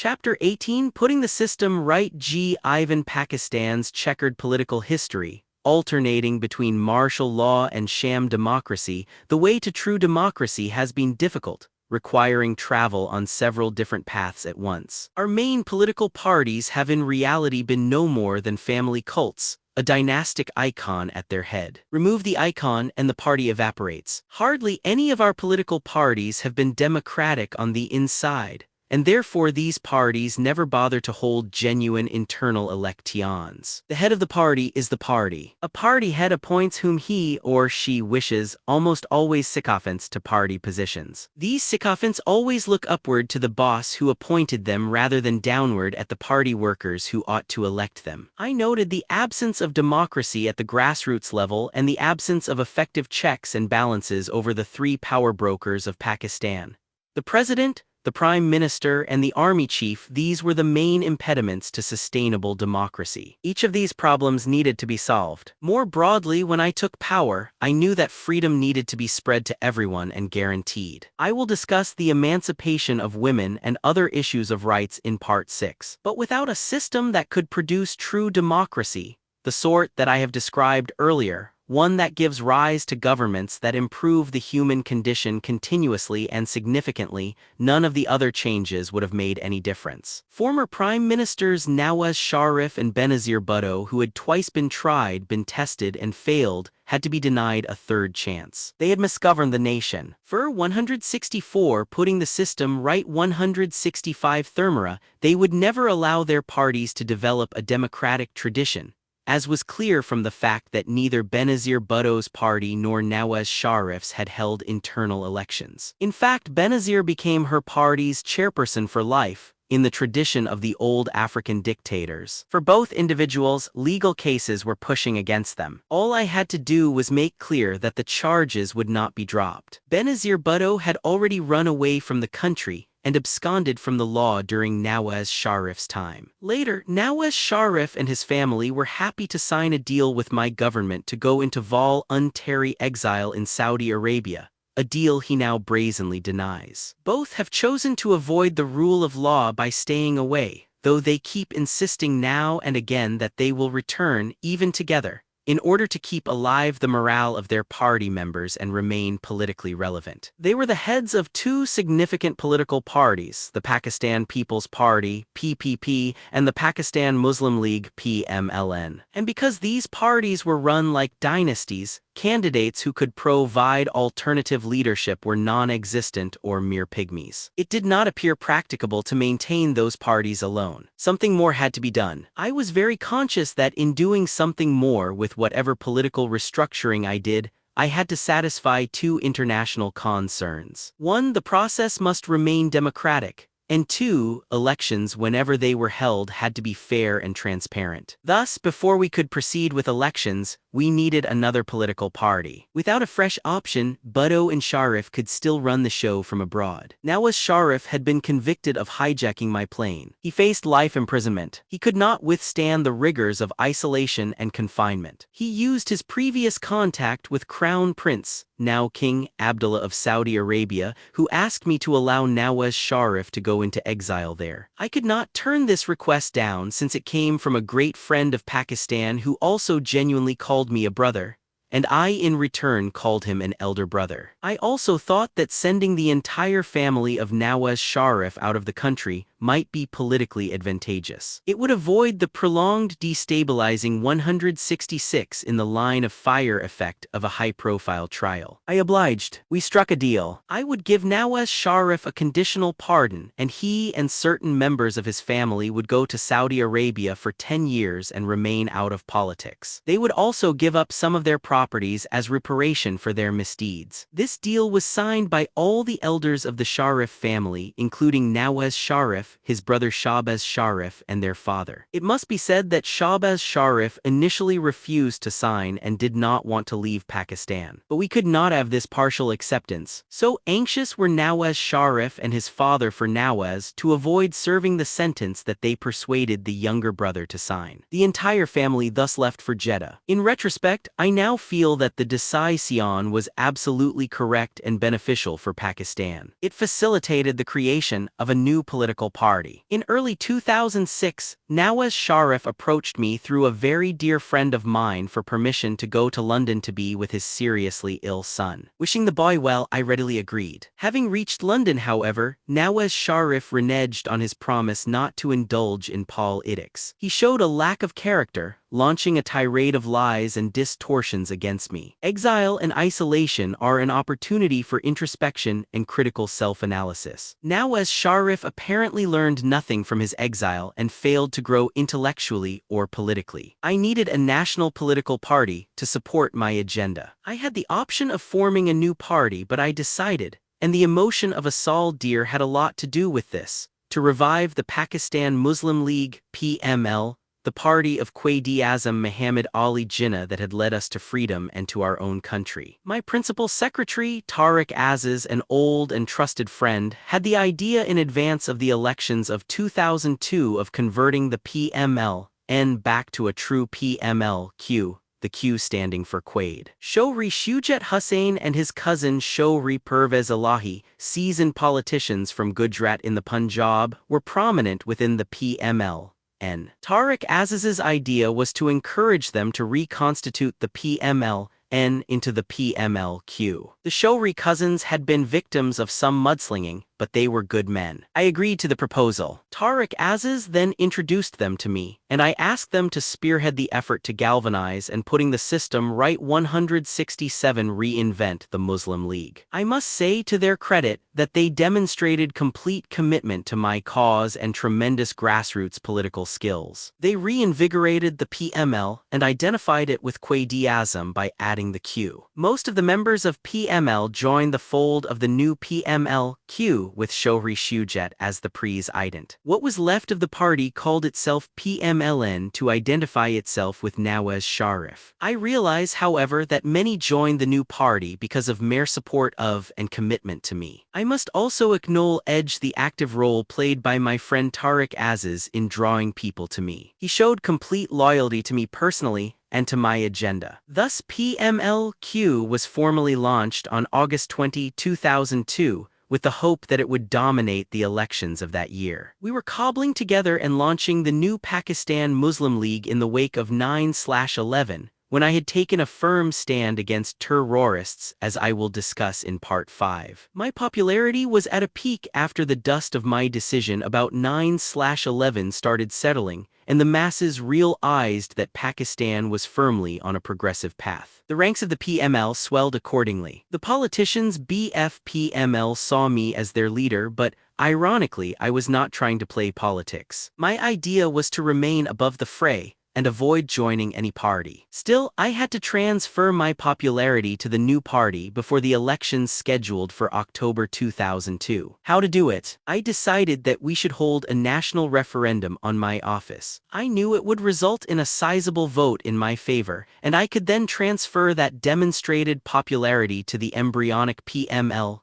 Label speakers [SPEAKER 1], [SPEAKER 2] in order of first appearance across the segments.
[SPEAKER 1] Chapter 18, Putting the System Right. Ivan. Pakistan's checkered political history, alternating between martial law and sham democracy. The way to true democracy has been difficult, requiring travel on several different paths at once. Our main political parties have in reality been no more than family cults, a dynastic icon at their head. Remove the icon and the party evaporates. Hardly any of our political parties have been democratic on the inside, and therefore these parties never bother to hold genuine internal elections. The head of the party is the party. A party head appoints whom he or she wishes, almost always sycophants to party positions. These sycophants always look upward to the boss who appointed them rather than downward at the party workers who ought to elect them. I noted the absence of democracy at the grassroots level and the absence of effective checks and balances over the three power brokers of Pakistan: the president, the prime minister, and the army chief. These were the main impediments to sustainable democracy. Each of these problems needed to be solved. More broadly, when I took power, I knew that freedom needed to be spread to everyone and guaranteed. I will discuss the emancipation of women and other issues of rights in Part 6. But without a system that could produce true democracy, the sort that I have described earlier, one that gives rise to governments that improve the human condition continuously and significantly, none of the other changes would have made any difference. Former Prime Ministers Nawaz Sharif and Benazir Bhutto, who had twice been tried, been tested, and failed, had to be denied a third chance. They had misgoverned the nation. For 164, Putting the System Right. 165 Thermera, they would never allow their parties to develop a democratic tradition, as was clear from the fact that neither Benazir Bhutto's party nor Nawaz Sharif's had held internal elections. In fact, Benazir became her party's chairperson for life, in the tradition of the old African dictators. For both individuals, legal cases were pushing against them. All I had to do was make clear that the charges would not be dropped. Benazir Bhutto had already run away from the country and absconded from the law during Nawaz Sharif's time. Later, Nawaz Sharif and his family were happy to sign a deal with my government to go into voluntary exile in Saudi Arabia, a deal he now brazenly denies. Both have chosen to avoid the rule of law by staying away, though they keep insisting now and again that they will return, even together, in order to keep alive the morale of their party members and remain politically relevant. They were the heads of two significant political parties, the Pakistan People's Party, PPP, and the Pakistan Muslim League, PMLN. And because these parties were run like dynasties, candidates who could provide alternative leadership were non-existent or mere pygmies. It did not appear practicable to maintain those parties alone. Something more had to be done. I was very conscious that in doing something more with whatever political restructuring I did, I had to satisfy two international concerns. One, the process must remain democratic, and two, elections, whenever they were held, had to be fair and transparent. Thus, before we could proceed with elections, we needed another political party. Without a fresh option, Bhutto and Sharif could still run the show from abroad. Nawaz Sharif had been convicted of hijacking my plane. He faced life imprisonment. He could not withstand the rigors of isolation and confinement. He used his previous contact with Crown Prince, now King Abdullah of Saudi Arabia, who asked me to allow Nawaz Sharif to go into exile there. I could not turn this request down, since it came from a great friend of Pakistan who also genuinely called me a brother, and I in return called him an elder brother. I also thought that sending the entire family of Nawaz Sharif out of the country might be politically advantageous. It would avoid the prolonged destabilizing 166 in the line of fire effect of a high-profile trial. I obliged. We struck a deal. I would give Nawaz Sharif a conditional pardon, and he and certain members of his family would go to Saudi Arabia for 10 years and remain out of politics. They would also give up some of their properties as reparation for their misdeeds. This deal was signed by all the elders of the Sharif family, including Nawaz Sharif, his brother Shahbaz Sharif, and their father. It must be said that Shahbaz Sharif initially refused to sign and did not want to leave Pakistan. But we could not have this partial acceptance. So anxious were Nawaz Sharif and his father for Nawaz to avoid serving the sentence that they persuaded the younger brother to sign. The entire family thus left for Jeddah. In retrospect, I now feel that the decision was absolutely correct and beneficial for Pakistan. It facilitated the creation of a new political party. In early 2006, Nawaz Sharif approached me through a very dear friend of mine for permission to go to London to be with his seriously ill son. Wishing the boy well, I readily agreed. Having reached London, however, Nawaz Sharif reneged on his promise not to indulge in politics. He showed a lack of character, launching a tirade of lies and distortions against me. Exile and isolation are an opportunity for introspection and critical self-analysis. Nawaz Sharif apparently learned nothing from his exile and failed to grow intellectually or politically. I needed a national political party to support my agenda. I had the option of forming a new party, but I decided, and the emotion of a Saul deer had a lot to do with this, to revive the Pakistan Muslim League, PML, the party of Quaid-e-Azam Muhammad Ali Jinnah that had led us to freedom and to our own country. My principal secretary, Tariq Aziz, an old and trusted friend, had the idea in advance of the elections of 2002 of converting the PML-N back to a true PML-Q, the Q standing for Quaid. Showri Shujet Hussain and his cousin Showri Pervez Elahi, seasoned politicians from Gujarat in the Punjab, were prominent within the PML. Tariq Aziz's idea was to encourage them to reconstitute the PML-N into the PML-Q. The Showri cousins had been victims of some mudslinging, but they were good men. I agreed to the proposal. Tariq Aziz then introduced them to me, and I asked them to spearhead the effort to galvanize and putting the system right 167 reinvent the Muslim League. I must say to their credit that they demonstrated complete commitment to my cause and tremendous grassroots political skills. They reinvigorated the PML and identified it with Quaid-e-Azam by adding the Q. Most of the members of PML joined the fold of the new PML-Q with Showri Shujet as the president. What was left of the party called itself PMLN to identify itself with Nawaz Sharif. I realize, however, that many joined the new party because of mere support of and commitment to me. I must also acknowledge the active role played by my friend Tariq Aziz in drawing people to me. He showed complete loyalty to me personally and to my agenda. Thus, PML-Q was formally launched on August 20, 2002, with the hope that it would dominate the elections of that year. We were cobbling together and launching the new Pakistan Muslim League in the wake of 9/11, when I had taken a firm stand against terrorists, as I will discuss in Part 5. My popularity was at a peak after the dust of my decision about 9/11 started settling, and the masses realized that Pakistan was firmly on a progressive path. The ranks of the PML swelled accordingly. The politicians BF-PML saw me as their leader, but ironically, I was not trying to play politics. My idea was to remain above the fray and avoid joining any party. Still, I had to transfer my popularity to the new party before the elections scheduled for October 2002. How to do it? I decided that we should hold a national referendum on my office. I knew it would result in a sizable vote in my favor, and I could then transfer that demonstrated popularity to the embryonic PML-Q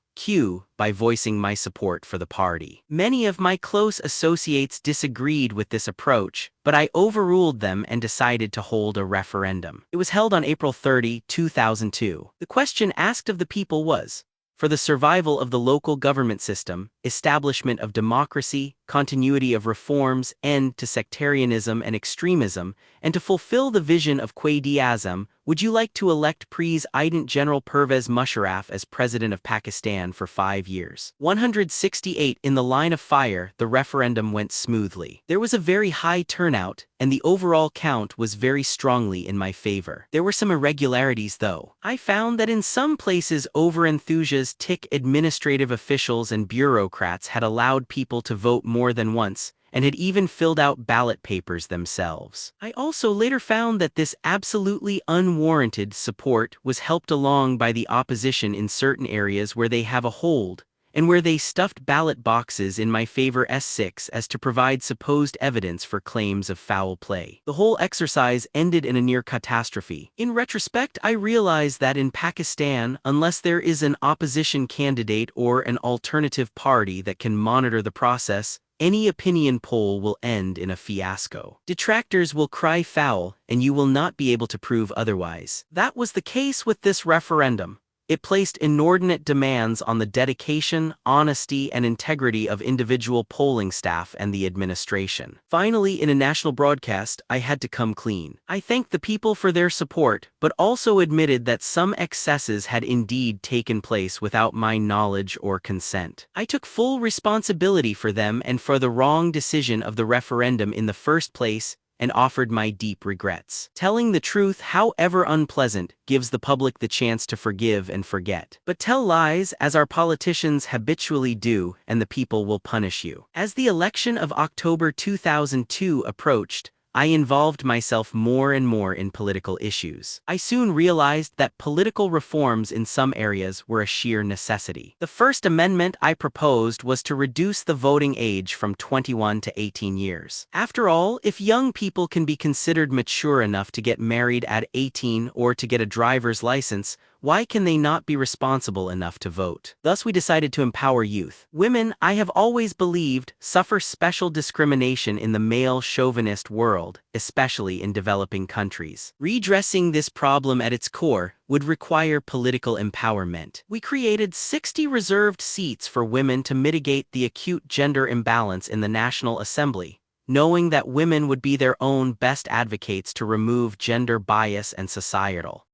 [SPEAKER 1] by voicing my support for the party. Many of my close associates disagreed with this approach, but I overruled them and decided to hold a referendum. It was held on April 30, 2002. The question asked of the people was, for the survival of the local government system, establishment of democracy, continuity of reforms, end to sectarianism and extremism, and to fulfill the vision of Quaid-e-Azam, would you like to elect President General Pervez Musharraf as President of Pakistan for 5 years? 168 in the line of fire, the referendum went smoothly. There was a very high turnout, and the overall count was very strongly in my favor. There were some irregularities though. I found that in some places over-enthusiastic administrative officials and bureaucrats had allowed people to vote more than once, and had even filled out ballot papers themselves. I also later found that this absolutely unwarranted support was helped along by the opposition in certain areas where they have a hold, and where they stuffed ballot boxes in my favor S6 as to provide supposed evidence for claims of foul play. The whole exercise ended in a near catastrophe. In retrospect, I realize that in Pakistan, unless there is an opposition candidate or an alternative party that can monitor the process, any opinion poll will end in a fiasco. Detractors will cry foul, and you will not be able to prove otherwise. That was the case with this referendum. It placed inordinate demands on the dedication, honesty, and integrity of individual polling staff and the administration. Finally, in a national broadcast, I had to come clean. I thanked the people for their support, but also admitted that some excesses had indeed taken place without my knowledge or consent. I took full responsibility for them and for the wrong decision of the referendum in the first place, and offered my deep regrets. Telling the truth, however unpleasant, gives the public the chance to forgive and forget. But tell lies, as our politicians habitually do, and the people will punish you. As the election of October 2002 approached, I involved myself more and more in political issues. I soon realized that political reforms in some areas were a sheer necessity. The first amendment I proposed was to reduce the voting age from 21 to 18 years. After all, if young people can be considered mature enough to get married at 18 or to get a driver's license, why can they not be responsible enough to vote? Thus we decided to empower youth. Women, I have always believed, suffer special discrimination in the male chauvinist world, especially in developing countries. Redressing this problem at its core would require political empowerment. We created 60 reserved seats for women to mitigate the acute gender imbalance in the National Assembly, knowing that women would be their own best advocates to remove gender bias and societal